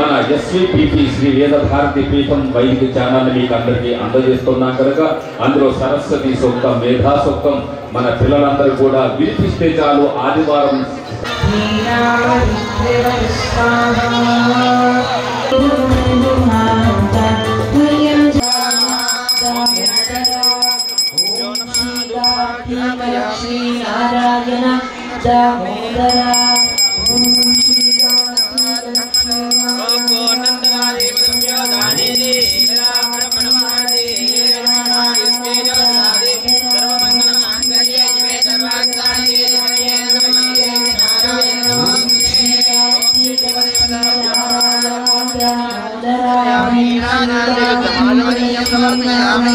మన ఎస్విపిపి శ్రీ వేద భారతి పీఠం వైదిక ఛానల్ మీకు అందరికీ అందజేస్తున్నాం కనుక అందులో సరస్వతి సూక్తం మేధా సూక్తం మన పిల్లలందరూ కూడా వినిపిస్తే చాలు ఆదివారం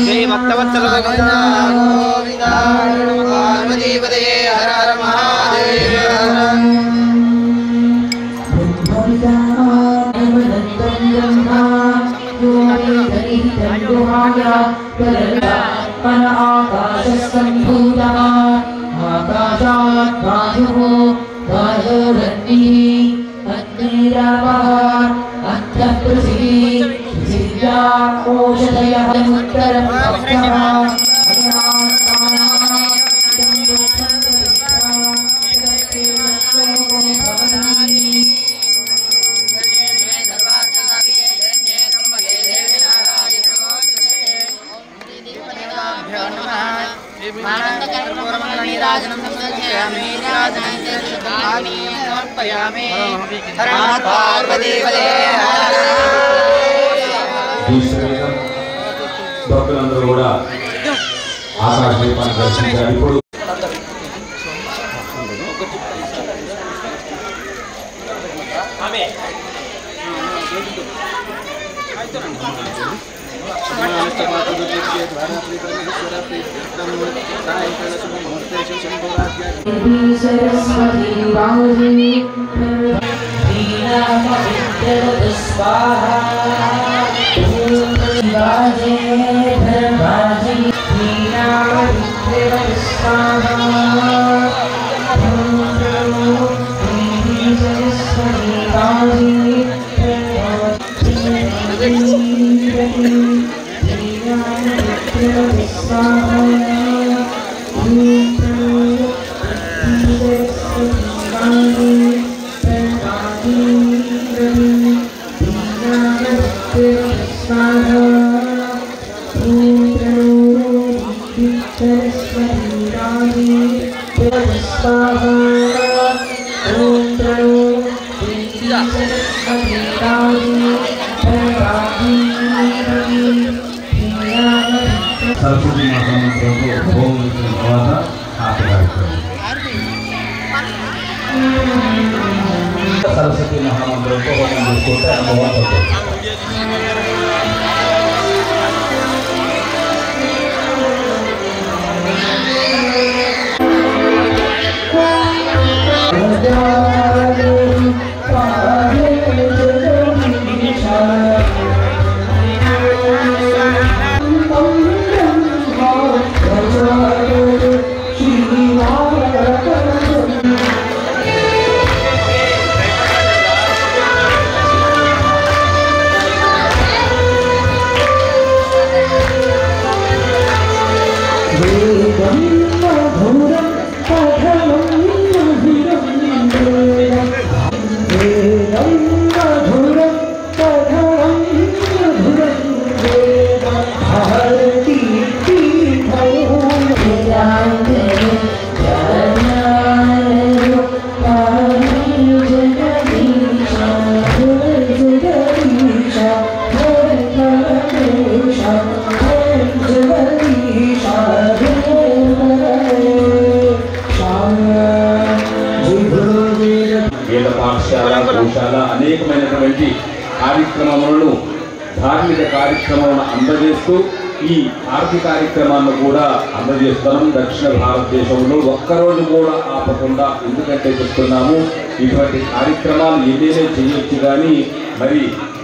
जय भक्तवत्सल गोविंदा गोविंदा पार्वती पदे हर हर महादेव భక్తులందరూ కూడా ఆకాశ దీపాన్ని దర్శించారు. ఇప్పుడు సరస్వతి మహామంత్రంతో హోమం ఇచ్చిన తర్వాత సరస్వతి మహామంత్రంతో హోమం చేసుకుంటే అనుభవం అనేకమైనటువంటి కార్యక్రమాలను ధార్మిక కార్యక్రమాలను అందజేస్తూ ఈ ఆర్థిక కార్యక్రమాలను కూడా అందజేస్తున్నాం. దక్షిణ భారతదేశంలో ఒక్కరోజు కూడా ఆపకుండా, ఎందుకంటే చెప్తున్నాము ఇటువంటి కార్యక్రమాలు ఏదైనా చేయొచ్చు కానీ మరి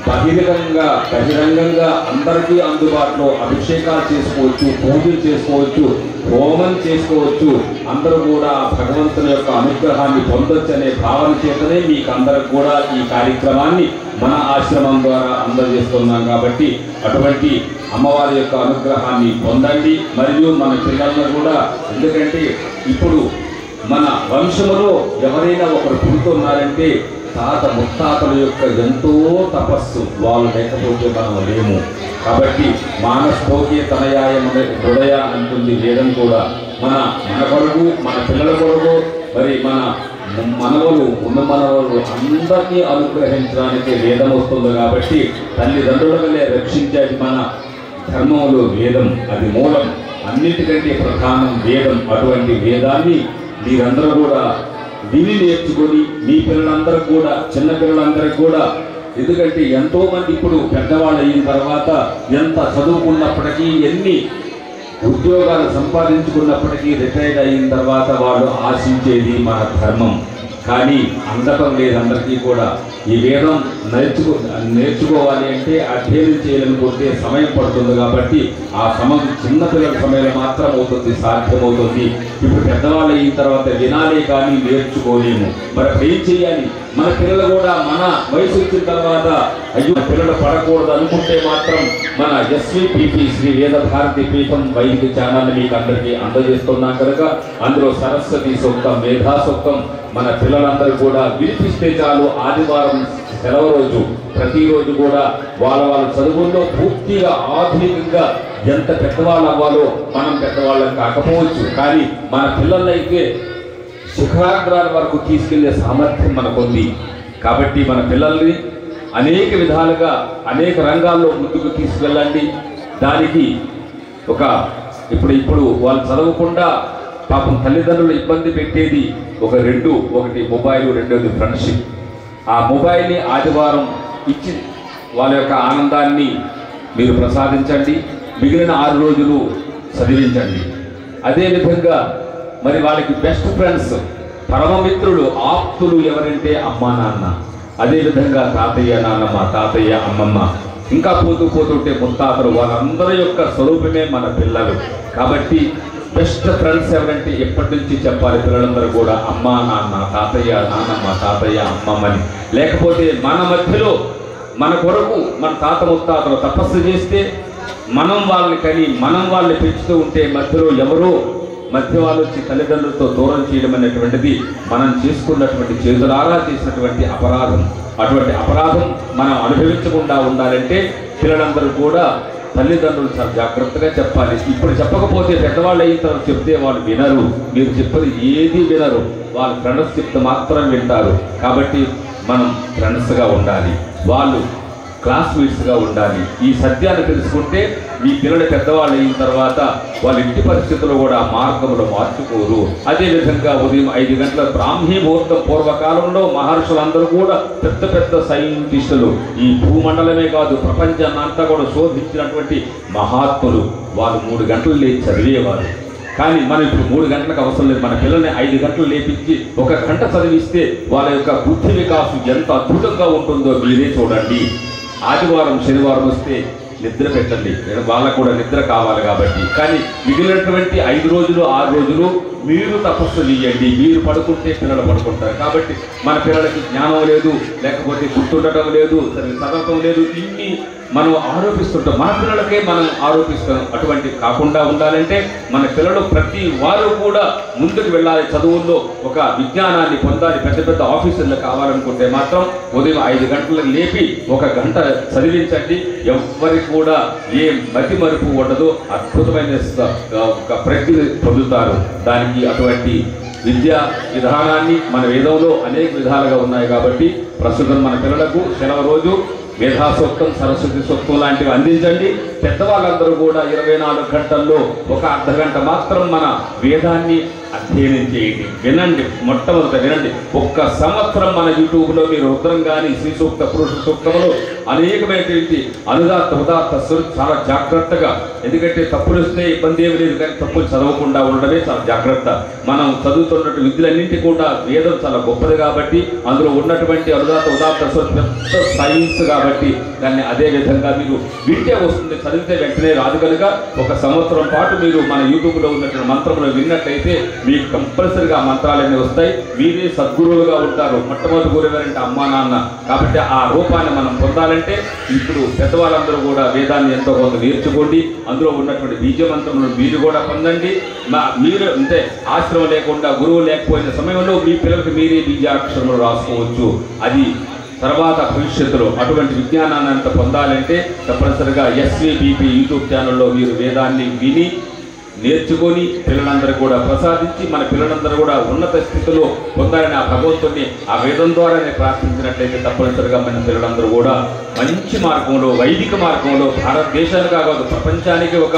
బహిరంగంగా అందరికీ అందుబాటులో అభిషేకాలు చేసుకోవచ్చు, పూజలు చేసుకోవచ్చు, హోమం చేసుకోవచ్చు. అందరూ కూడా భగవంతుని యొక్క అనుగ్రహాన్ని పొందొచ్చు అనే భావన చేతనే మీకు అందరికి కూడా ఈ కార్యక్రమాన్ని మన ఆశ్రమం ద్వారా అందజేస్తున్నాం కాబట్టి అటువంటి అమ్మవారి యొక్క అనుగ్రహాన్ని పొందండి. మరియు మన పిల్లలను కూడా, ఎందుకంటే ఇప్పుడు మన వంశంలో ఎవరైనా ఒకరు పుడుతున్నారంటే తాత ముత్తాతల యొక్క ఎంతో తపస్సు, వాళ్ళు లేకపోతే మనం లేము. కాబట్టి మానస్తోకే తనయాయ హృదయ అంటుంది వేదం కూడా. మన కొరకు, మన పిల్లల కొరకు, మరి మన మనవలు ఉన్న మనవలు అందరినీ అనుగ్రహించడానికి వేదం వస్తుంది. కాబట్టి తల్లిదండ్రుల వల్లే రక్షించేది మన ధర్మంలో వేదం, అది మూలం, అన్నిటికంటే ప్రధానం వేదం. అటువంటి వేదాన్ని మీరందరూ కూడా విని నేర్చుకొని మీ పిల్లలందరికీ కూడా, చిన్న పిల్లలందరికీ కూడా, ఎందుకంటే ఎంతోమంది ఇప్పుడు పెద్దవాళ్ళు అయిన తర్వాత ఎంత చదువుకున్నప్పటికీ, ఎన్ని ఉద్యోగాలు సంపాదించుకున్నప్పటికీ రిటైర్డ్ అయిన తర్వాత వాళ్ళు ఆశించేది మన ధర్మం. కానీ అందటం లేదు అందరికీ కూడా. ఈ వేదం నేర్చుకోవాలి అంటే, అధ్యయనం చేయాలనుకుంటే సమయం పడుతుంది. కాబట్టి ఆ సమయం చిన్నపిల్లల సమయంలో మాత్రం అవుతుంది, సాధ్యమవుతుంది. ఇప్పుడు పెద్దవాళ్ళు అయిన తర్వాత వినాలే కానీ నేర్చుకోలేము. మరి ఏం చేయాలి? మన పిల్లలు కూడా మన వయసు వచ్చిన తర్వాత అయ్యో పిల్లలు పడకూడదు అనుకుంటే మాత్రం మన SVPP శ్రీ వేద భారతి పీఠం వైదిక ఛానల్ మీకు అందరికీ అందజేస్తున్నాం కనుక అందులో సరస్వతి సూక్తం, మేధా సూక్తం మన పిల్లలందరూ కూడా వినిపిస్తే చాలు. ఆదివారం సెలవు రోజు ప్రతిరోజు కూడా వాళ్ళ చదువుల్లో పూర్తిగా ఆధునికంగా ఎంత పెద్దవాళ్ళు అవ్వాలో మనం పెద్దవాళ్ళం కాకపోవచ్చు, కానీ మన పిల్లలైతే శిఖరాగ్రాల వరకు తీసుకెళ్లే సామర్థ్యం మనకుంది. కాబట్టి మన పిల్లల్ని అనేక విధాలుగా అనేక రంగాల్లో ముందుకు తీసుకెళ్ళండి. దానికి ఇప్పుడు వాళ్ళు చదవకుండా పాపం తల్లిదండ్రులు ఇబ్బంది పెట్టేది ఒకటి మొబైల్, రెండోది ఫ్రెండ్షిప్. ఆ మొబైల్ని ఆదివారం ఇచ్చి వాళ్ళ యొక్క ఆనందాన్ని మీరు ప్రసాదించండి. మిగిలిన 6 రోజులు చదివించండి. అదేవిధంగా మరి వాళ్ళకి బెస్ట్ ఫ్రెండ్స్, పరమమిత్రులు, ఆప్తులు ఎవరంటే అమ్మా నాన్న, అదేవిధంగా తాతయ్య నాన్నమ్మ, తాతయ్య అమ్మమ్మ, ఇంకా పోతుంటే ముత్తాతలు, వాళ్ళందరి యొక్క స్వరూపమే మన పిల్లలు. కాబట్టి బెస్ట్ ఫ్రెండ్స్ ఎవరంటే ఎప్పటి నుంచి చెప్పాలి పిల్లలందరూ కూడా అమ్మా నాన్న, తాతయ్య నాన్నమ్మ, తాతయ్య అమ్మమ్మని. లేకపోతే మన మధ్యలో మన కొరకు మన తాత ముత్తాతలు తపస్సు చేస్తే మనం వాళ్ళని కని మనం వాళ్ళని పెంచుతూ ఉంటే మధ్యలో ఎవరో మధ్య వాళ్ళు వచ్చి తల్లిదండ్రులతో దూరం చేయడం అనేటువంటిది మనం చేసుకున్నటువంటి చేతులారా చేసినటువంటి అపరాధం. అటువంటి అపరాధం మనం అనుభవించకుండా ఉండాలంటే పిల్లలందరూ కూడా తల్లిదండ్రులు చాలా జాగ్రత్తగా చెప్పాలి. ఇప్పుడు చెప్పకపోతే పెద్దవాళ్ళు అయిన తర్వాత చెప్తే వాళ్ళు వినరు, మీరు చెప్పని ఏది వినరు, వాళ్ళు ఫ్రెండ్స్ చెప్తే మాత్రం వింటారు. కాబట్టి మనం ఫ్రెండ్స్గా ఉండాలి, వాళ్ళు క్లాస్మేట్స్గా ఉండాలి. ఈ సత్యాన్ని తెలుసుకుంటే మీ పిల్లలు పెద్దవాళ్ళు అయిన తర్వాత వాళ్ళ ఇంటి పరిస్థితులు కూడా మార్గంలో మార్చుకోరు. అదేవిధంగా ఉదయం 5 గంటల బ్రాహ్మీ ముహూర్తం పూర్వకాలంలో మహర్షులందరూ కూడా పెద్ద సైంటిస్టులు, ఈ భూమండలమే కాదు ప్రపంచాన్ని అంతా కూడా శోధించినటువంటి మహాత్ములు, వాళ్ళు 3 గంటలు లేచి చదివేవారు. కానీ మనం ఇప్పుడు 3 గంటలకు అవసరం లేదు. మన పిల్లల్ని 5 గంటలు లేపించి 1 గంట చదివిస్తే వాళ్ళ యొక్క బుద్ధి వికాసం ఎంత అద్భుతంగా ఉంటుందో మీరే చూడండి. ఆదివారం శనివారం వస్తే నిద్ర పెట్టండి, వాళ్ళకు కూడా నిద్ర కావాలి కాబట్టి. కానీ మిగిలినటువంటి 5 రోజులు 6 రోజులు మీరు తపస్సు చేయండి. మీరు పడుకుంటే పిల్లలు పడుకుంటారు. కాబట్టి మన పిల్లలకి జ్ఞానం లేదు, లేకపోతే గుర్తుండటం లేదు, చదవటం లేదు, ఇన్ని మనం ఆరోపిస్తుంటాం. మన పిల్లలకే మనం ఆరోపిస్తాం. అటువంటి కాకుండా ఉండాలంటే మన పిల్లలు ప్రతి వారు కూడా ముందుకు వెళ్ళాలి. చదువుల్లో ఒక విజ్ఞానాన్ని పొందాలి. పెద్ద ఆఫీసర్లు కావాలనుకుంటే మాత్రం ఉదయం 5 గంటలకు లేపి 1 గంట చదివించండి. ఎవ్వరికి కూడా ఏ మతి మరుపు ఉండదు, అద్భుతమైన ఒక ప్రజ్ఞ పొందుతారు. దానికి అటువంటి విద్యా విధానాన్ని మన వేదంలో అనేక విధాలుగా ఉన్నాయి. కాబట్టి ప్రస్తుతం మన పిల్లలకు సెలవు రోజు మేధా సూక్తం, సరస్వతి సూక్తం లాంటివి అందించండి. పెద్దవాళ్ళందరూ కూడా 24 గంటల్లో 1 అర్ధగంట మాత్రం మన వేదాన్ని అధ్యయనం చేయండి. వినండి, మొట్టమొదట వినండి. 1 సంవత్సరం మన యూట్యూబ్లో మీరు రుద్రం కానీ, శ్రీ సూక్త, పురుష సూక్తములు అనేకమైనటువంటి అనుదాత్త ఉదాత్త చాలా జాగ్రత్తగా ఎందుకంటే తప్పులు వస్తే ఇబ్బంది ఏమి లేదు, కానీ తప్పులు చదవకుండా ఉండడమే చాలా జాగ్రత్త. మనం చదువుతున్నట్టు విద్యలన్నింటి కూడా వేదం చాలా గొప్పది కాబట్టి, అందులో ఉన్నటువంటి అనుదాత ఉదాత్త పెద్ద సైన్స్ కాబట్టి దాన్ని అదే విధంగా మీరు వింటే వస్తుంది, చదివితే వెంటనే రాదు. కనుక ఒక సంవత్సరం పాటు మీరు మన యూట్యూబ్లో ఉన్నటువంటి మంత్రములు విన్నట్లయితే మీకు కంపల్సరిగా మంత్రాలన్నీ వస్తాయి. మీరే సద్గురువులుగా ఉంటారు. మొట్టమొదటి గురువారంటే అమ్మా నాన్న కాబట్టి ఆ రూపాన్ని మనం పొందాలంటే ఇప్పుడు పెద్దవాళ్ళందరూ కూడా వేదాన్ని ఎంతో కొంత నేర్చుకోండి. అందులో ఉన్నటువంటి బీజ మంత్రములను మీరు కూడా పొందండి. మీరు అంటే ఆశ్రమం లేకుండా గురువు లేకపోయిన సమయంలో మీ పిల్లలకి మీరే బీజాక్షరములు రాసుకోవచ్చు. అది తర్వాత భవిష్యత్తులో అటువంటి విజ్ఞానాన్ని అంతా పొందాలంటే తప్పనిసరిగా ఎస్వీబీపీ యూట్యూబ్ ఛానల్లో మీరు వేదాన్ని విని నేర్చుకొని పిల్లలందరూ కూడా ప్రసాదించి మన పిల్లలందరూ కూడా ఉన్నత స్థితిలో పొందాలని ఆ భగవంతుడిని ఆ వేదం ద్వారానే ప్రార్థించినట్లయితే తప్పనిసరిగా మన పిల్లలందరూ కూడా మంచి మార్గంలో వైదిక మార్గంలో భారతదేశానికి కాదు ప్రపంచానికి ఒక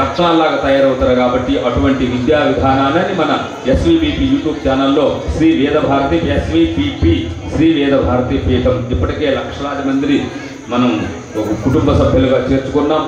రత్నాల్లాగా తయారవుతారు. కాబట్టి అటువంటి విద్యా విధానాన్ని మన ఎస్వీబీపీ యూట్యూబ్ ఛానల్లో శ్రీ వేదభారతి ఎస్వీబీపీ శ్రీ వేదభారతి పీఠం ఇప్పటికే లక్షలాది మందిని మనం ఒక కుటుంబ సభ్యులుగా చేర్చుకున్నాం.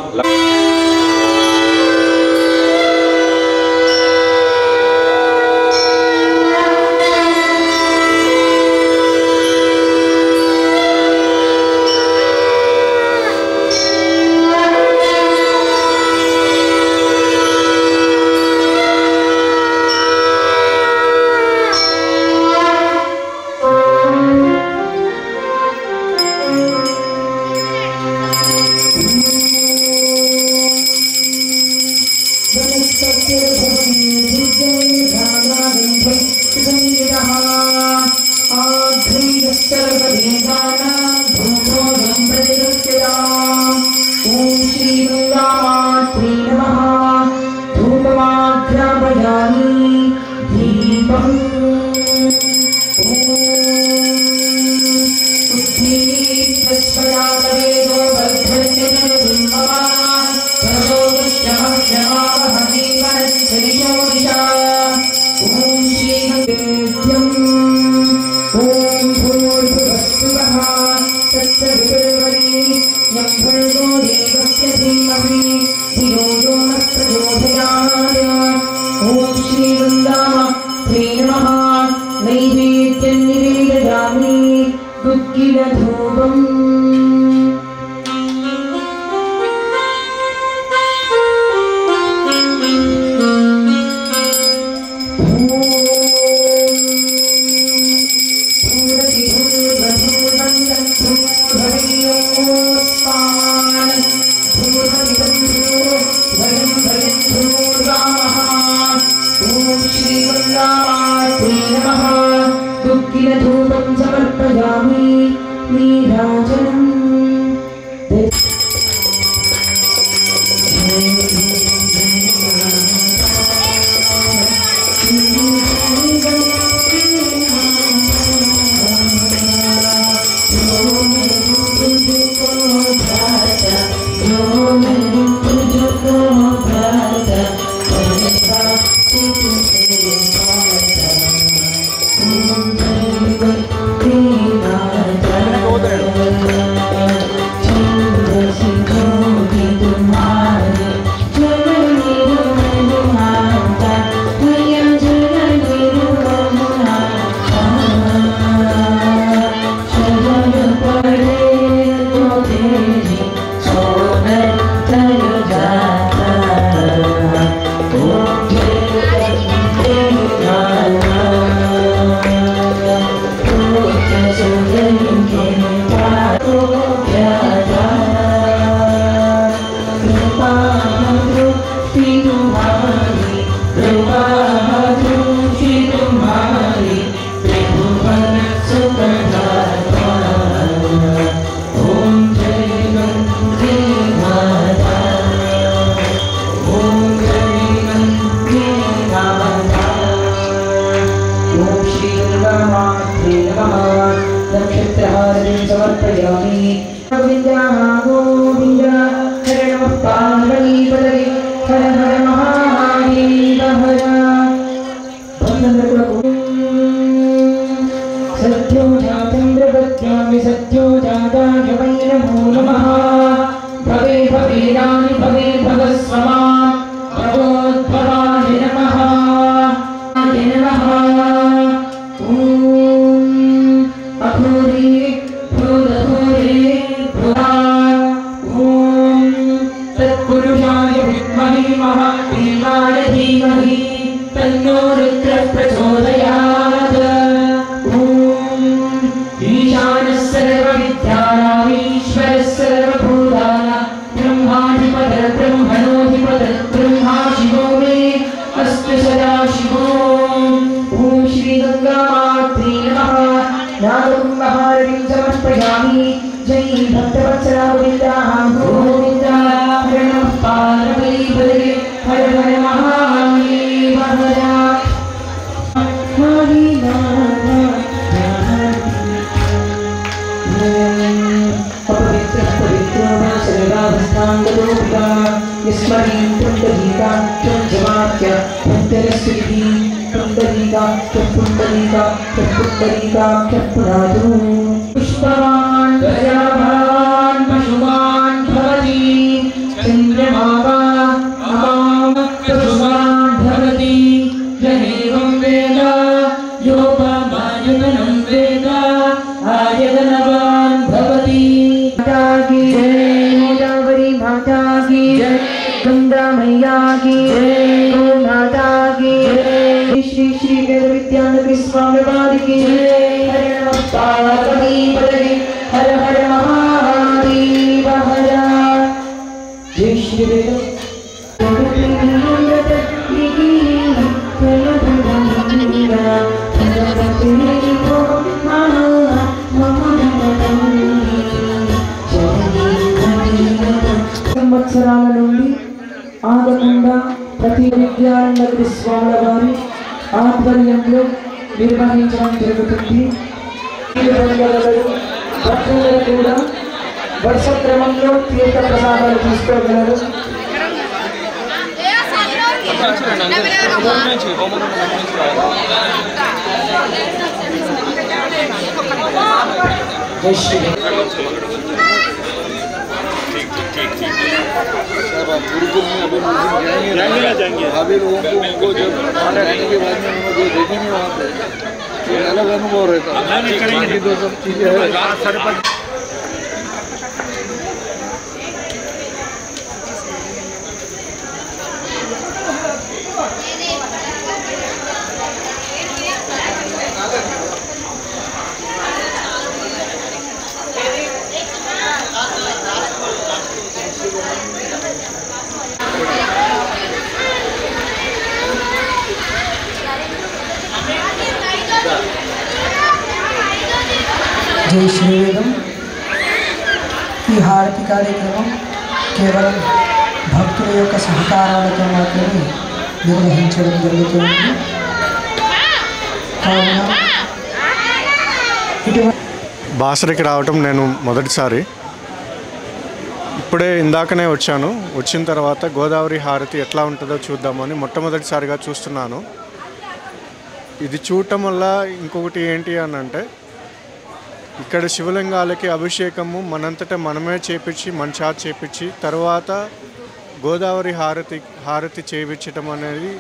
भवे भवेदानि भवे भगस्वमा भगवद्भवाय नमः अघोरे भूतघोरे भुवा ॐ तत्पुरुषाय विद्महे महादेवाय धीमहि तन्नो रुद्रः प्रचोदयात् ॐ ईशानः सर्वविद्यानाम् ईश्वरः सर्वभूतानां ब्रह्माधिपतिः ब्रह्मणोऽधिपतिः ब्रह्मा शिवो मे अस्तु सदा शिवो ॐ श्री गंगामात्रे नमः नादं महारविं समर्पयामि जय भक्तवत्सला गोविन्दा गोविन्दा हर नमः पार्वतीपदये हर हर महादेव हर हरि पवित्र पवित्र सर्वावस्थांगतोपिका स्मरीं पुण्डरीका जमात्य पुण्डरस्त्रीः पुण्डरीका पुण्डरीका पुण्डरीका पुरादु पुष्पवान् प्रजावान् पशुमान् भवति चन्द्रमावा अमां पशुमान् भवति यमेवं वेद योपमायतनं वेद आयतनवान् भवति माता की जय गोदावरी माता की जय गंगा मैया की जय गौ माता की जय श्री श्री वेद विद्यानगर स्वामी वारी की जय हर नमः पार्वतीपदये हर हर महादेव हर जय श्री वेद సంవత్సరాల నుండి ఆగకుండా ప్రతి విద్యానగరి స్వాముల వారి ఆధ్వర్యంలో నిర్వహించడం జరుగుతుంది. భక్తులు కూడా వరుస క్రమంలో తీర్థ ప్రసాదాలు తీసుకోగలరు. जय श्री अभी लोगों को उनको जब खाना खाने के बाद में उनको जो देखेंगे वहाँ पे एक अलग अनुभव रहता है. तो सब चीज़ें है. जय श्रीवेदम ఈ హారతి కార్యక్రమం కేవలం భక్తుల యొక్క సహకారాలతో మాత్రమే నిర్వహించడం జరుగుతుంది. బాసరికి రావటం నేను మొదటిసారి. ఇప్పుడే ఇందాకనే వచ్చాను. వచ్చిన తర్వాత గోదావరి హారతి ఎట్లా ఉంటుందో చూద్దామని మొట్టమొదటిసారిగా చూస్తున్నాను. ఇది చూడటం వల్ల ఇంకొకటి ఏంటి అని అంటే, ఇక్కడ శివలింగాలకి అభిషేకము మనంతటా మనమే చేపించి మన చేత చేపించి తర్వాత గోదావరి హారతి చేయించటం అనేది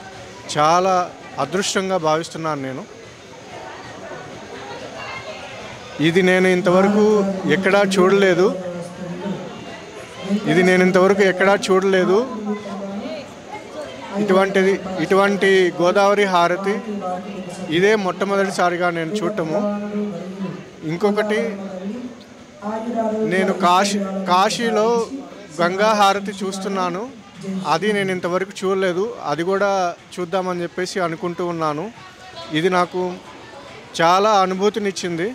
చాలా అదృష్టంగా భావిస్తున్నాను నేను. ఇది నేను ఇంతవరకు ఎక్కడా చూడలేదు. ఇటువంటి గోదావరి హారతి ఇదే మొట్టమొదటిసారిగా నేను చూడటము. ఇంకొకటి, నేను కాశీలో గంగా హారతి చూస్తున్నాను. అది నేను ఇంతవరకు చూడలేదు. అది కూడా చూద్దామని చెప్పేసి అనుకుంటూ ఉన్నాను. ఇది నాకు చాలా అనుభూతినిచ్చింది.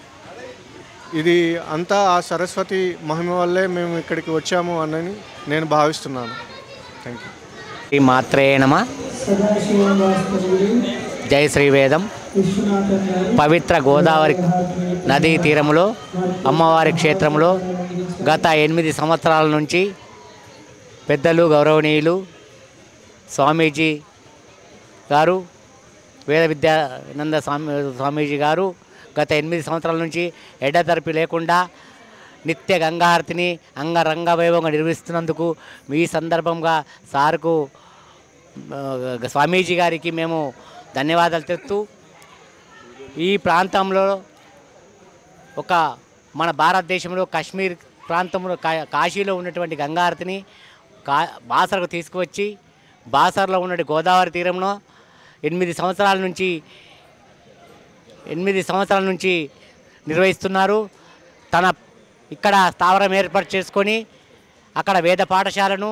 ఇది అంతా ఆ సరస్వతి మహిమ వల్లే మేము ఇక్కడికి వచ్చాము అని నేను భావిస్తున్నాను. Thank you. మాత్రే నమః. జై శ్రీవేదం. పవిత్ర గోదావరి నదీ తీరంలో అమ్మవారి క్షేత్రంలో గత 8 సంవత్సరాల నుంచి పెద్దలు గౌరవనీయులు స్వామీజీ గారు, వేద విద్యానంద స్వామీజీ గారు గత 8 సంవత్సరాల నుంచి ఎడతెరిపి లేకుండా నిత్య గంగాహారతిని అంగరంగ వైభవంగా నిర్వహిస్తున్నందుకు ఈ సందర్భంగా సార్కు స్వామీజీ గారికి మేము ధన్యవాదాలు తెలుపుతూ ఈ ప్రాంతంలో ఒక మన భారతదేశంలో కాశ్మీర్ ప్రాంతంలో కాశీలో ఉన్నటువంటి గంగాహారతిని బాసరకు తీసుకువచ్చి బాసర్లో ఉన్న గోదావరి తీరంలో 8 సంవత్సరాల నుంచి నిర్వహిస్తున్నారు. తన ఇక్కడ స్థావరం ఏర్పాటు చేసుకొని అక్కడ వేద పాఠశాలను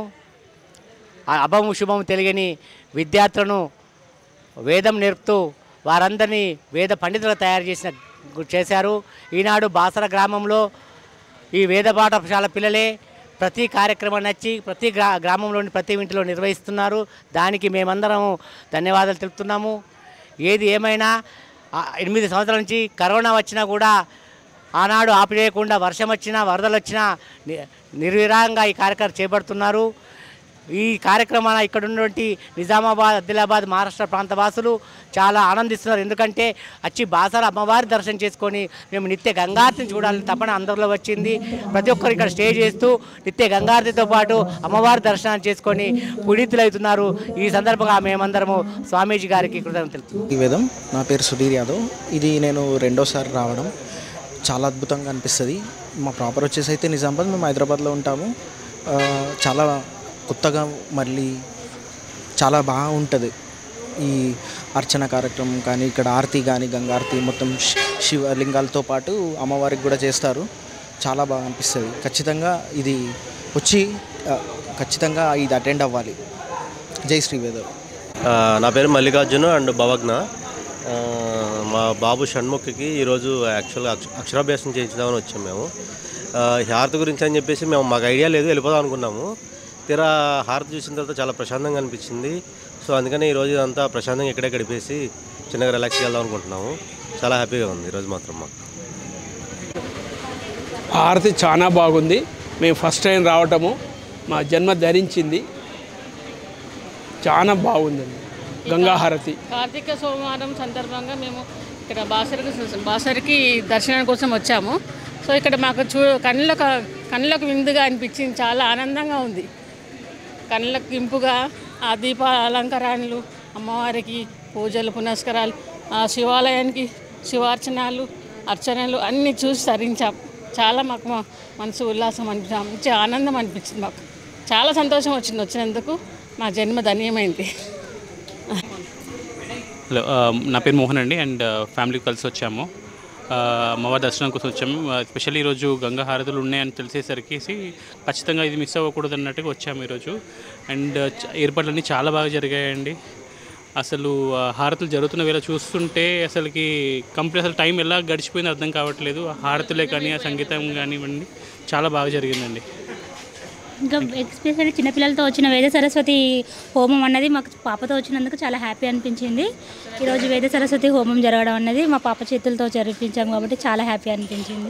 అభము శుభము తెలియని విద్యార్థులను వేదం నేర్పుతూ వారందరినీ వేద పండితులు తయారు చేశారు. ఈనాడు బాసర గ్రామంలో ఈ వేద పాఠశాల పిల్లలే ప్రతి కార్యక్రమం నచ్చి ప్రతి గ్రామంలోని ప్రతి ఇంటిలో నిర్వహిస్తున్నారు. దానికి మేమందరం ధన్యవాదాలు తెలుపుతున్నాము. ఏది ఏమైనా 8 సంవత్సరాల నుంచి కరోనా వచ్చినా కూడా ఆనాడు ఆపివేయకుండా వర్షం వచ్చినా వరదలు వచ్చినా నిర్విరామంగా ఈ కార్యక్రమం చేపడుతున్నారు. ఈ కార్యక్రమాన్ని ఇక్కడ ఉన్నటువంటి నిజామాబాద్, ఆదిలాబాద్, మహారాష్ట్ర ప్రాంత వాసులు చాలా ఆనందిస్తున్నారు. ఎందుకంటే వచ్చి బాసర అమ్మవారి దర్శనం చేసుకొని మేము నిత్య గంగారతిని చూడాలని తపన అందరిలో వచ్చింది. ప్రతి ఒక్కరు ఇక్కడ స్టే చేస్తూ నిత్య గంగారతితో పాటు అమ్మవారి దర్శనం చేసుకొని పునీతులు అవుతున్నారు. ఈ సందర్భంగా మేమందరము స్వామీజీ గారికి కృతజ్ఞతలు. ఈ వేదం నా పేరు సుధీర్ యాదవ్. ఇది నేను రెండోసారి రావడం చాలా అద్భుతంగా అనిపిస్తుంది. మా ప్రాపర్ వచ్చేసి అయితే నిజామాబాద్, మేము హైదరాబాద్లో ఉంటాము. చాలా కొత్తగా మళ్ళీ చాలా బాగుంటుంది ఈ అర్చన కార్యక్రమం కానీ, ఇక్కడ ఆరతి కానీ, గంగారతి మొత్తం శివలింగాలతో పాటు అమ్మవారికి కూడా చేస్తారు. చాలా బాగా అనిపిస్తుంది. ఖచ్చితంగా ఇది వచ్చి ఖచ్చితంగా ఇది అటెండ్ అవ్వాలి. జై శ్రీవేద. నా పేరు మల్లికార్జున అండ్ భవజ్ఞ. మా బాబు షణ్ముఖికి ఈరోజు యాక్చువల్గా అక్షరాభ్యాసం చేయించుదామని వచ్చాము. మేము హారతి గురించి అని చెప్పేసి మాకు ఐడియా లేదు, వెళ్ళిపోదాం అనుకున్నాము. తీరా హారతి చూసిన తర్వాత చాలా ప్రశాంతంగా అనిపించింది. సో అందుకని ఈరోజు ఇదంతా ప్రశాంతంగా ఇక్కడే గడిపేసి చిన్నగా రిలాక్స్ వెళ్దాం అనుకుంటున్నాము. చాలా హ్యాపీగా ఉంది ఈరోజు మాత్రం మాకు. హారతి చాలా బాగుంది. మేము ఫస్ట్ టైం రావటము మా జన్మ ధరించింది. చాలా బాగుందండి గంగా హారతి. కార్తీక సోమవారం సందర్భంగా మేము ఇక్కడ బాసరికి దర్శనం కోసం వచ్చాము. సో ఇక్కడ మాకు కళ్ళకు విందుగా అనిపించింది. చాలా ఆనందంగా ఉంది. కళ్ళకు ఇంపుగా ఆ దీప అలంకరణలు, అమ్మవారికి పూజలు పునస్కారాలు, శివాలయానికి శివార్చనలు, అర్చనలు అన్నీ చూసి తరించాం. చాలా మాకు మనసు ఉల్లాసం అనిపించాం, మంచి ఆనందం అనిపించింది. మాకు చాలా సంతోషం వచ్చినందుకు మా జన్మ ధన్యమైంది. హలో, నా పేరు మోహన్ అండి. అండ్ ఫ్యామిలీకి కలిసి వచ్చాము. అమ్మవారి దర్శనం కోసం వచ్చాము. ఎస్పెషల్లీ ఈరోజు గంగా హారతులు ఉన్నాయని తెలిసేసరికి ఖచ్చితంగా ఇది మిస్ అవ్వకూడదు అన్నట్టుగా వచ్చాము ఈరోజు. అండ్ ఏర్పాట్లన్నీ చాలా బాగా జరిగాయండి. అసలు హారతులు జరుగుతున్న వేళ చూస్తుంటే అసలుకి కంప్లీట్ అసలు టైం ఎలా గడిచిపోయిందో అర్థం కావట్లేదు. హారతులే కానీ ఆ సంగీతం కానివ్వండి చాలా బాగా జరిగిందండి. ఇంకా ఎస్పెషల్లీ చిన్నపిల్లలతో వచ్చిన వేద సరస్వతి హోమం అన్నది మాకు పాపతో వచ్చినందుకు చాలా హ్యాపీ అనిపించింది. ఈరోజు వేద సరస్వతి హోమం జరగడం అన్నది మా పాప చేతులతో జరిపించాం కాబట్టి చాలా హ్యాపీ అనిపించింది.